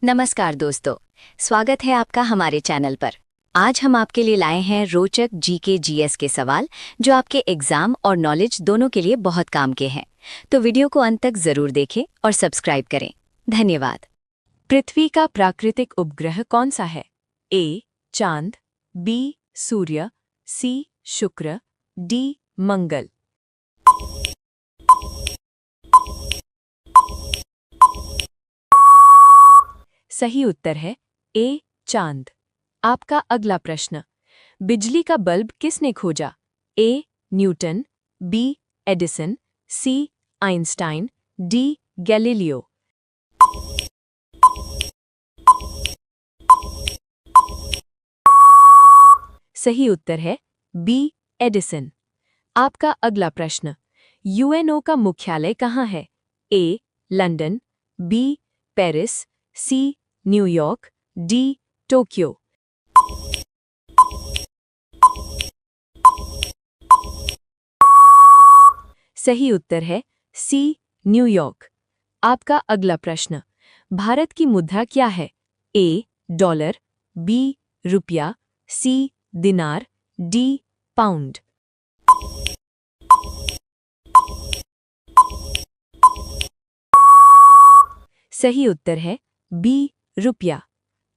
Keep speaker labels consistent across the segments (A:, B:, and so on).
A: नमस्कार दोस्तों, स्वागत है आपका हमारे चैनल पर। आज हम आपके लिए लाए हैं रोचक जीके जीएस के सवाल जो आपके एग्जाम और नॉलेज दोनों के लिए बहुत काम के हैं। तो वीडियो को अंत तक जरूर देखें और सब्सक्राइब करें। धन्यवाद।
B: पृथ्वी का प्राकृतिक उपग्रह कौन सा है? ए. चांद, बी. सूर्य, सी. शुक्र, डी. मंगल। सही उत्तर है ए. चांद। आपका अगला प्रश्न, बिजली का बल्ब किसने खोजा? A. Newton, B. Edison, C. Einstein, D. Galileo. सही उत्तर है बी. एडिसन। आपका अगला प्रश्न, यूएनओ का मुख्यालय कहाँ है? A. London, B. Paris, C. New York, D. Tokyo. सही उत्तर है सी. न्यूयॉर्क। आपका अगला प्रश्न, भारत की मुद्रा क्या है? ए. Dollar, B. रुपया, सी. दिनार, डी. पाउंड। सही उत्तर है बी. रुपया।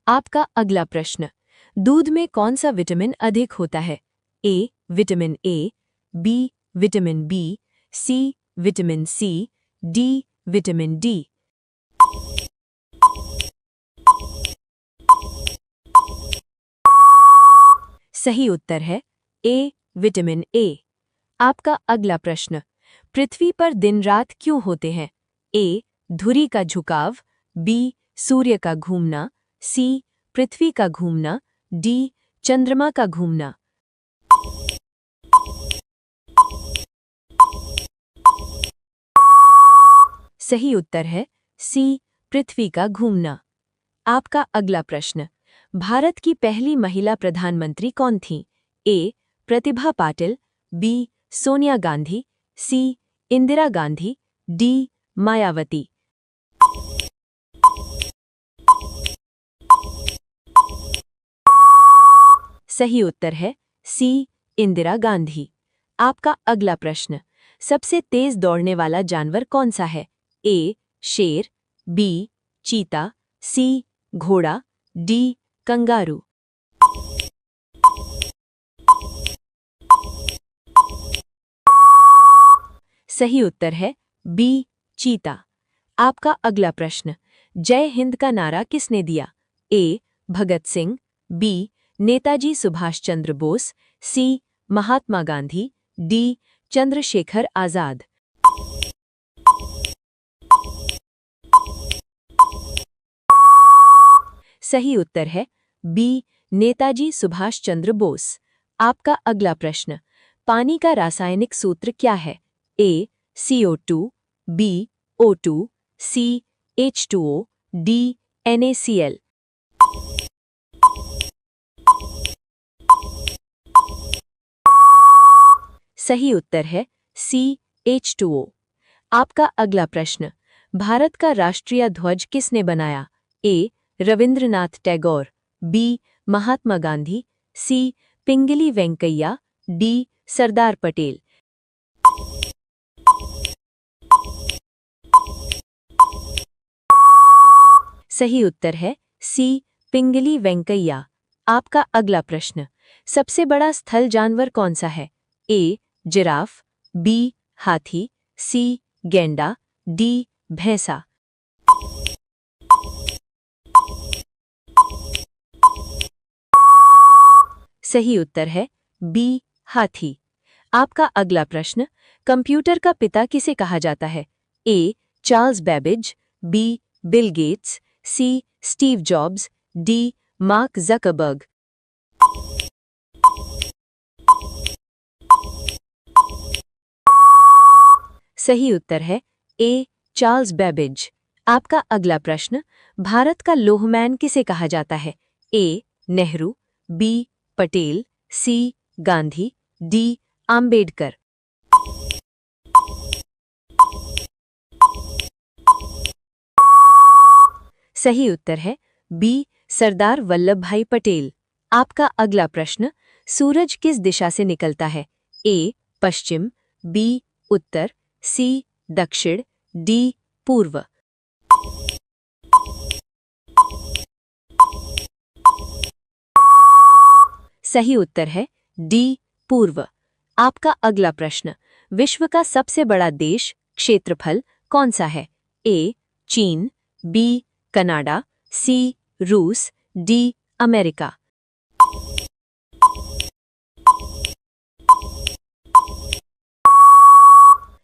B: आपका अगला प्रश्न, दूध में कौन सा विटामिन अधिक होता है? A. Vitamin A, B. Vitamin B, C. Vitamin C, D. Vitamin D. सही उत्तर है ए. विटामिन ए। आपका अगला प्रश्न, पृथ्वी पर दिन रात क्यों होते हैं? ए. धुरी का झुकाव, बी. सूर्य का घूमना, सी. पृथ्वी का घूमना, डी. चंद्रमा का घूमना। सही उत्तर है सी. पृथ्वी का घूमना। आपका अगला प्रश्न, भारत की पहली महिला प्रधानमंत्री कौन थी? ए. प्रतिभा पाटिल, बी. सोनिया गांधी, सी. इंदिरा गांधी, डी. मायावती। सही उत्तर है सी. इंदिरा गांधी। आपका अगला प्रश्न, सबसे तेज दौड़ने वाला जानवर कौन सा है? ए. शेर, बी. चीता, सी. घोड़ा, डी. कंगारू। सही उत्तर है बी. चीता। आपका अगला प्रश्न, जय हिंद का नारा किसने दिया? A. Bhagat Singh, B. Netaji Subhash Chandra Bose, C. Mahatma Gandhi, D. Chandrashekhar Azad. सही उत्तर है बी. नेताजी सुभाष चंद्र बोस। आपका अगला प्रश्न, पानी का रासायनिक सूत्र क्या है? A. CO2, B. O2, C. H2O, D. NaCl। सही उत्तर है सी. H2O। आपका अगला प्रश्न, भारत का राष्ट्रीय ध्वज किसने बनाया? ए. रविंद्रनाथ टैगोर, बी. महात्मा गांधी, सी. पिंगली वेंकैया, डी. सरदार पटेल। सही उत्तर है सी. पिंगली वेंकैया। आपका अगला प्रश्न, सबसे बड़ा स्थल जानवर कौन सा है? ए. Giraffe, B. हाथी, सी. गैंडा, डी. भैंसा। सही उत्तर है बी. हाथी। आपका अगला प्रश्न, कंप्यूटर का पिता किसे कहा जाता है? A. Charles Babbage, B. Bill Gates, C. Steve Jobs, D. Mark Zuckerberg. सही उत्तर है ए. Charles Babbage. आपका अगला प्रश्न, भारत का लोहमैन किसे कहा जाता है? ए. नेहरू, बी. पटेल, सी. गांधी, डी. आम्बेडकर। सही उत्तर है बी सरदार वल्लभ भाई पटेल। आपका अगला प्रश्न, सूरज किस दिशा से निकलता है? ए पश्चिम, बी उत्तर, सी दक्षिण, डी पूर्व। सही उत्तर है डी पूर्व। आपका अगला प्रश्न, विश्व का सबसे बड़ा देश क्षेत्रफल कौन सा है? ए चीन, बी कनाडा, सी रूस, डी अमेरिका।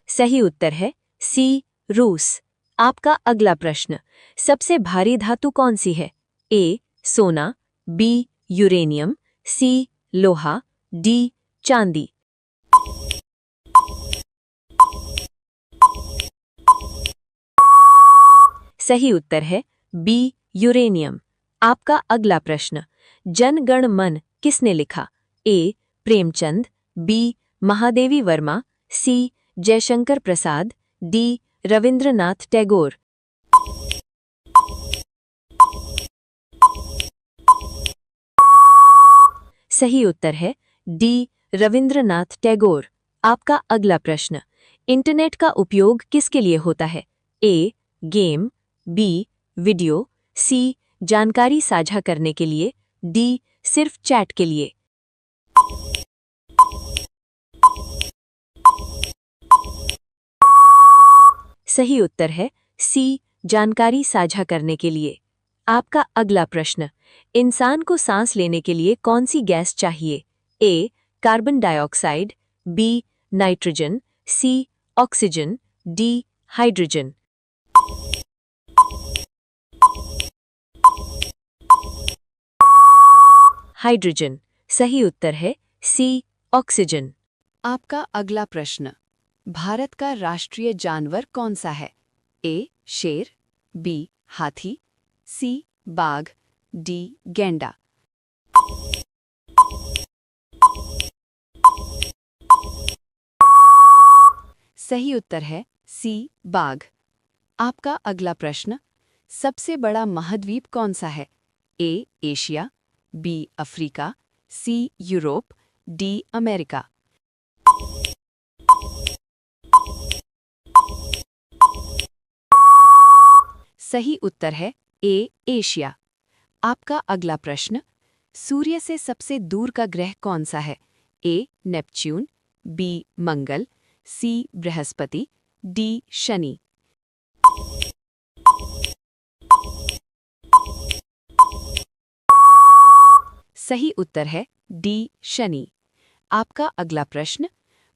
B: सही उत्तर है सी रूस। आपका अगला प्रश्न, सबसे भारी धातु कौन सी है? ए सोना, बी यूरेनियम, सी लोहा, डी चांदी। सही उत्तर है बी यूरेनियम। आपका अगला प्रश्न, जन गण मन किसने लिखा? ए प्रेमचंद, बी महादेवी वर्मा, सी जयशंकर प्रसाद, डी रविंद्रनाथ टैगोर। सही उत्तर है डी रविंद्रनाथ टैगोर। आपका अगला प्रश्न, इंटरनेट का उपयोग किसके लिए होता है? ए गेम, बी वीडियो, सी जानकारी साझा करने के लिए, डी सिर्फ चैट के लिए। सही उत्तर है सी जानकारी साझा करने के लिए। आपका अगला प्रश्न, इंसान को सांस लेने के लिए कौन सी गैस चाहिए? ए कार्बन डाइऑक्साइड, बी नाइट्रोजन, सी ऑक्सीजन, डी हाइड्रोजन। हाइड्रोजन। सही उत्तर है सी ऑक्सीजन। आपका अगला प्रश्न, भारत का राष्ट्रीय जानवर कौन सा है? ए शेर, बी हाथी, सी बाघ, डी गैंडा। सही उत्तर है सी बाघ। आपका अगला प्रश्न, सबसे बड़ा महाद्वीप कौन सा है? A Asia, B Africa, C Europe, D America. सही उत्तर है ए एशिया। आपका अगला प्रश्न, सूर्य से सबसे दूर का ग्रह कौन सा है? ए नेपच्यून, बी मंगल, सी बृहस्पति, डी शनि। सही उत्तर है डी शनि। आपका अगला प्रश्न,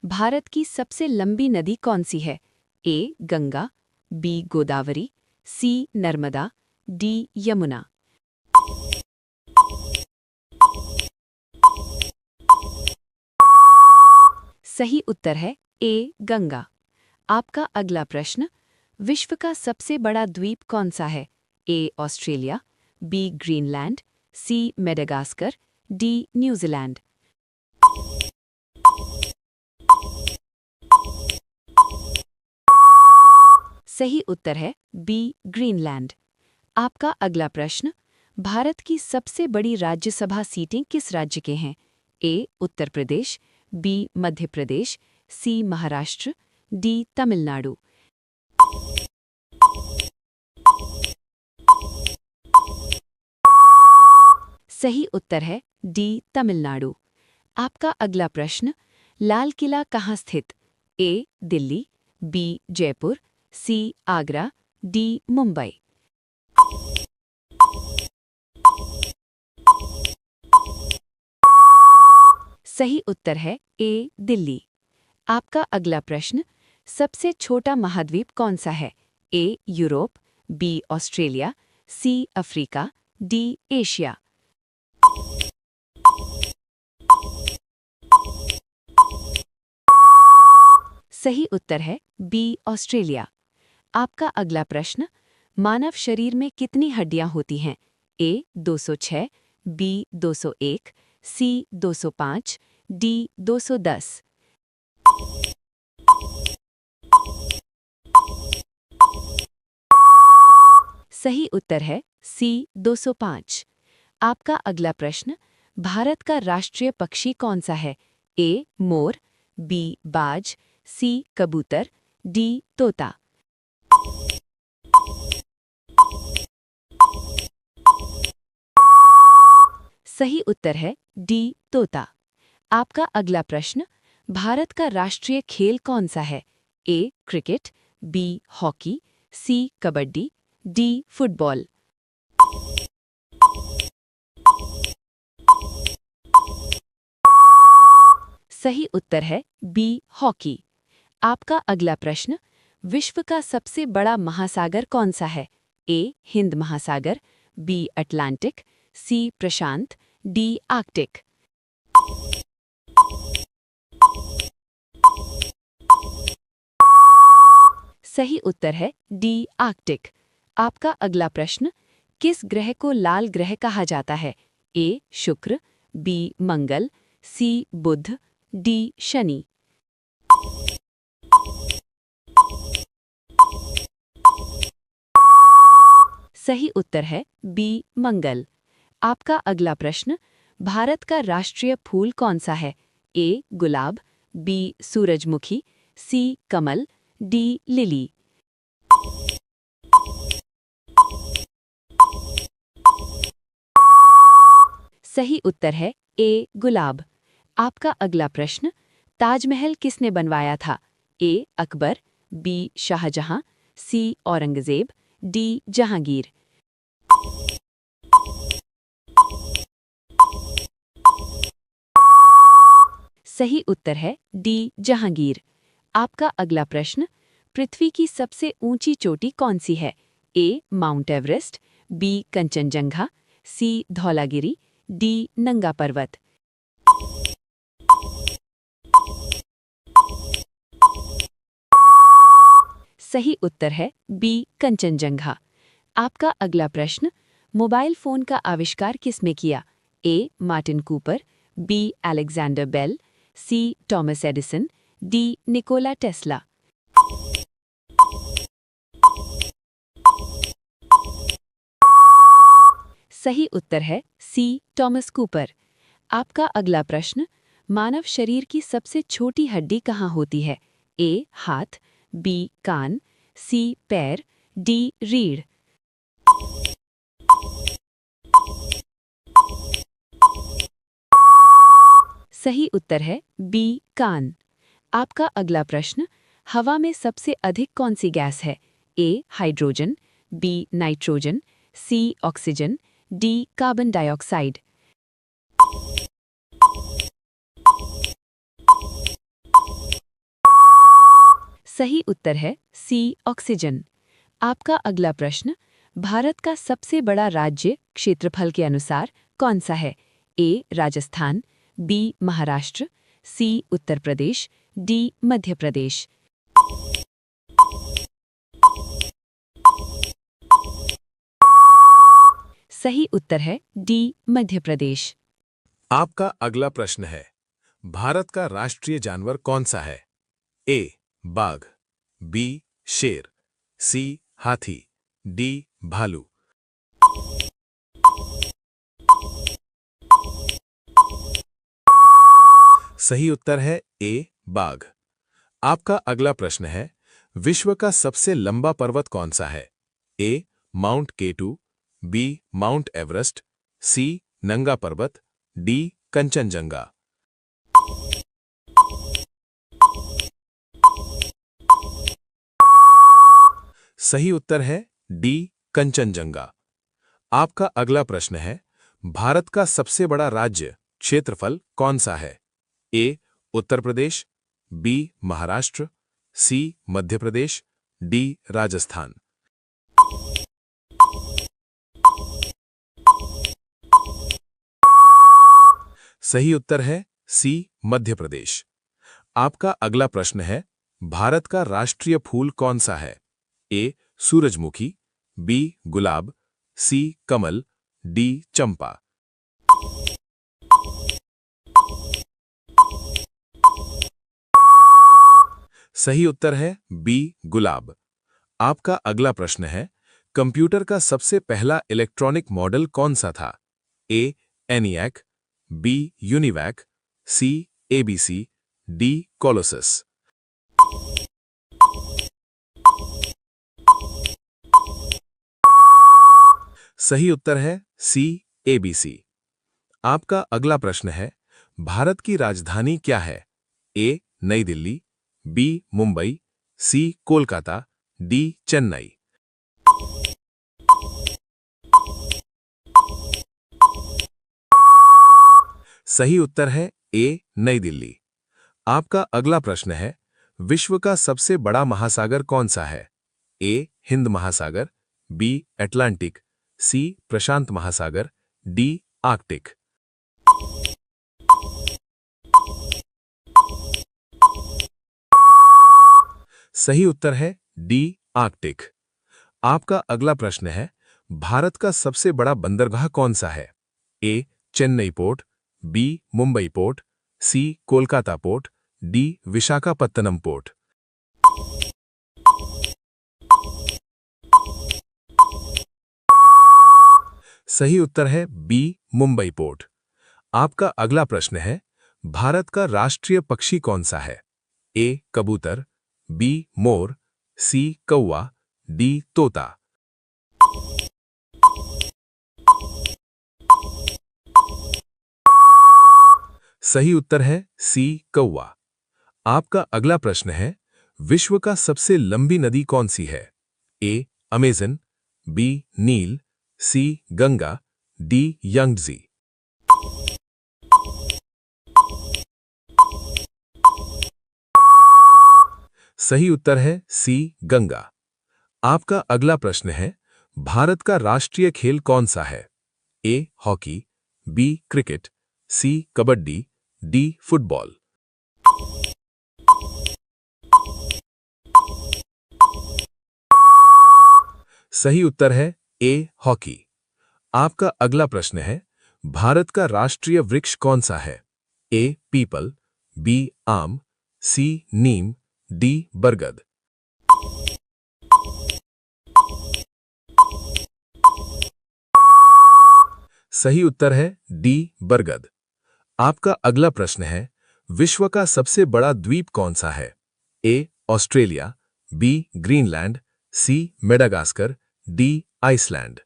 B: भारत की सबसे लंबी नदी कौन सी है? ए गंगा, बी गोदावरी, सी नर्मदा, डी यमुना। सही उत्तर है ए गंगा। आपका अगला प्रश्न, विश्व का सबसे बड़ा द्वीप कौन सा है? A Australia, B Greenland, C Madagascar, D New Zealand. सही उत्तर है बी ग्रीनलैंड। आपका अगला प्रश्न, भारत की सबसे बड़ी राज्यसभा सीटें किस राज्य के हैं? ए उत्तर प्रदेश, बी मध्य प्रदेश, सी महाराष्ट्र, डी तमिलनाडु। सही उत्तर है डी तमिलनाडु। आपका अगला प्रश्न, लाल किला कहाँ स्थित? ए दिल्ली, बी जयपुर, सी आगरा, डी मुंबई। सही उत्तर है ए दिल्ली। आपका अगला प्रश्न, सबसे छोटा महाद्वीप कौन सा है? A Europe, B Australia, C Africa, D Asia. सही उत्तर है बी ऑस्ट्रेलिया। आपका अगला प्रश्न, मानव शरीर में कितनी हड्डियां होती हैं? ए 206, बी 201, सी 205, डी 210। सही उत्तर है सी 205। आपका अगला प्रश्न, भारत का राष्ट्रीय पक्षी कौन सा है? ए मोर, बी बाज, सी कबूतर, डी तोता। सही उत्तर है डी तोता। आपका अगला प्रश्न, भारत का राष्ट्रीय खेल कौन सा है? ए क्रिकेट, बी हॉकी, सी कबड्डी, डी फुटबॉल। सही उत्तर है बी हॉकी। आपका अगला प्रश्न, विश्व का सबसे बड़ा महासागर कौन सा है? ए हिंद महासागर, बी अटलांटिक, सी प्रशांत, डी आर्कटिक। सही उत्तर है डी आर्कटिक। आपका अगला प्रश्न, किस ग्रह को लाल ग्रह कहा जाता है? ए शुक्र, बी मंगल, सी बुध, डी शनि। सही उत्तर है बी मंगल। आपका अगला प्रश्न, भारत का राष्ट्रीय फूल कौन सा है? ए गुलाब, बी सूरजमुखी, सी कमल, डी लिली। सही उत्तर है ए गुलाब। आपका अगला प्रश्न, ताजमहल किसने बनवाया था? ए अकबर, बी शाहजहां, सी औरंगजेब, डी जहांगीर। सही उत्तर है डी जहांगीर। आपका अगला प्रश्न, पृथ्वी की सबसे ऊंची चोटी कौन सी है? ए माउंट एवरेस्ट, बी कंचनजंगा, सी धौलागिरी, डी नंगा पर्वत। सही उत्तर है बी कंचनजंगा। आपका अगला प्रश्न, मोबाइल फोन का आविष्कार किसने किया? A Martin Cooper, B Alexander Bell, C Thomas Edison, D Nikola Tesla. सही उत्तर है सी टॉमस कूपर। आपका अगला प्रश्न, मानव शरीर की सबसे छोटी हड्डी कहाँ होती है? ए हाथ, बी कान, सी पैर, डी रीढ़। सही उत्तर है बी कान। आपका अगला प्रश्न, हवा में सबसे अधिक कौन सी गैस है? ए हाइड्रोजन, बी नाइट्रोजन, सी ऑक्सीजन, डी कार्बन डाइऑक्साइड। सही उत्तर है सी ऑक्सीजन। आपका अगला प्रश्न, भारत का सबसे बड़ा राज्य क्षेत्रफल के अनुसार कौन सा है? ए राजस्थान, बी महाराष्ट्र, सी उत्तर प्रदेश, डी मध्य प्रदेश। सही उत्तर है डी मध्य प्रदेश।
C: आपका अगला प्रश्न है, भारत का राष्ट्रीय जानवर कौन सा है? ए बाघ, बी शेर, सी हाथी, डी भालू। सही उत्तर है ए बाघ। आपका अगला प्रश्न है, विश्व का सबसे लंबा पर्वत कौन सा है? ए माउंट केटू, बी माउंट एवरेस्ट, सी नंगा पर्वत, डी कंचनजंगा। सही उत्तर है डी कंचनजंगा। आपका अगला प्रश्न है, भारत का सबसे बड़ा राज्य क्षेत्रफल कौन सा है? ए उत्तर प्रदेश, बी महाराष्ट्र, सी मध्य प्रदेश, डी राजस्थान। सही उत्तर है सी मध्य प्रदेश। आपका अगला प्रश्न है, भारत का राष्ट्रीय फूल कौन सा है? ए सूरजमुखी, बी गुलाब, सी कमल, डी चंपा। सही उत्तर है बी गुलाब। आपका अगला प्रश्न है, कंप्यूटर का सबसे पहला इलेक्ट्रॉनिक मॉडल कौन सा था? ए एनियाक, बी यूनिवैक, सी एबीसी, डी कोलोसस। सही उत्तर है सी एबीसी। आपका अगला प्रश्न है, भारत की राजधानी क्या है? ए नई दिल्ली, बी मुंबई, सी कोलकाता, डी चेन्नई। सही उत्तर है ए नई दिल्ली। आपका अगला प्रश्न है, विश्व का सबसे बड़ा महासागर कौन सा है? ए हिंद महासागर, बी अटलांटिक, सी प्रशांत महासागर, डी आर्कटिक। सही उत्तर है डी आर्कटिक। आपका अगला प्रश्न है, भारत का सबसे बड़ा बंदरगाह कौन सा है? A Chennai port, B Mumbai port, C Kolkata port, D Visakhapatnam port. सही उत्तर है बी मुंबई पोर्ट। आपका अगला प्रश्न है, भारत का राष्ट्रीय पक्षी कौन सा है? ए कबूतर, बी मोर, सी कौवा, डी तोता। सही उत्तर है सी कौवा। आपका अगला प्रश्न है, विश्व का सबसे लंबी नदी कौन सी है? ए अमेजन, बी नील, सी गंगा, डी यंगजी। सही उत्तर है सी गंगा। आपका अगला प्रश्न है, भारत का राष्ट्रीय खेल कौन सा है? A hockey, B cricket, C kabaddi, D football. सही उत्तर है ए हॉकी। आपका अगला प्रश्न है, भारत का राष्ट्रीय वृक्ष कौन सा है? ए पीपल, बी आम, सी नीम, डी बरगद। सही उत्तर है डी बरगद। आपका अगला प्रश्न है, विश्व का सबसे बड़ा द्वीप कौन सा है? A Australia, B Greenland, C Madagascar, D Iceland.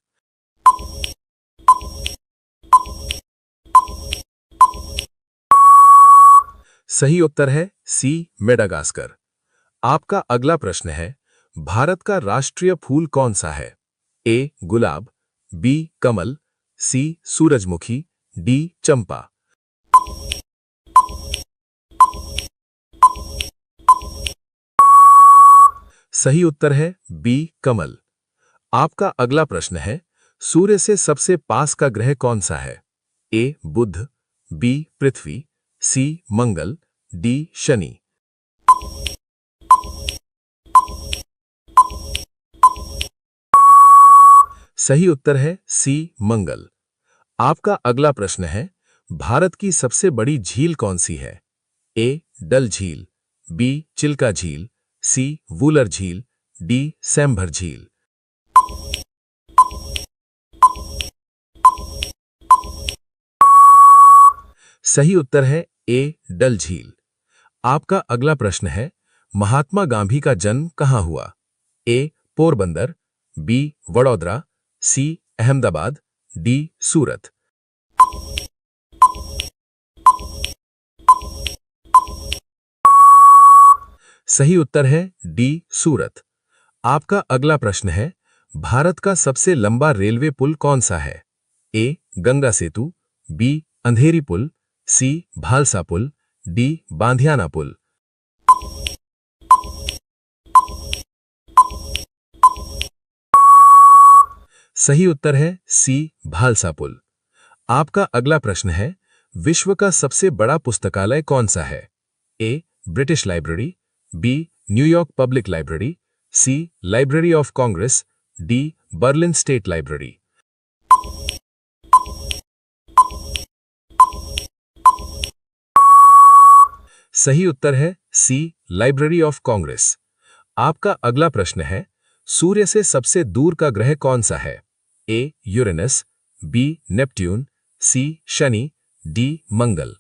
C: सही उत्तर है सी मेडागास्कर। आपका अगला प्रश्न है, भारत का राष्ट्रीय फूल कौन सा है? ए गुलाब, बी कमल, सी सूरजमुखी, डी चंपा। सही उत्तर है बी कमल। आपका अगला प्रश्न है, सूर्य से सबसे पास का ग्रह कौन सा है? ए बुध, बी पृथ्वी, सी मंगल, डी शनि। सही उत्तर है सी मंगल। आपका अगला प्रश्न है, भारत की सबसे बड़ी झील कौन सी है? ए डल झील, बी चिल्का झील, सी वूलर झील, डी सैंभर झील। सही उत्तर है ए डल झील। आपका अगला प्रश्न है, महात्मा गांधी का जन्म कहां हुआ? ए पोरबंदर, बी वडोदरा, सी अहमदाबाद, डी सूरत। सही उत्तर है डी सूरत। आपका अगला प्रश्न है, भारत का सबसे लंबा रेलवे पुल कौन सा है? ए गंगा सेतु, बी अंधेरी पुल, सी भालसा पुल, डी बांधियाना पुल। सही उत्तर है सी भालसा पुल। आपका अगला प्रश्न है, विश्व का सबसे बड़ा पुस्तकालय कौन सा है? A British library, B New York public library, C library of Congress, D Berlin state library. सही उत्तर है सी लाइब्रेरी ऑफ कांग्रेस। आपका अगला प्रश्न है, सूर्य से सबसे दूर का ग्रह कौन सा है? ए यूरेनस, बी नेपट्यून, सी शनि, डी मंगल।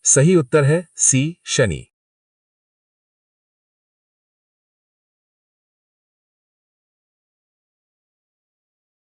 C: सही उत्तर है सी शनि।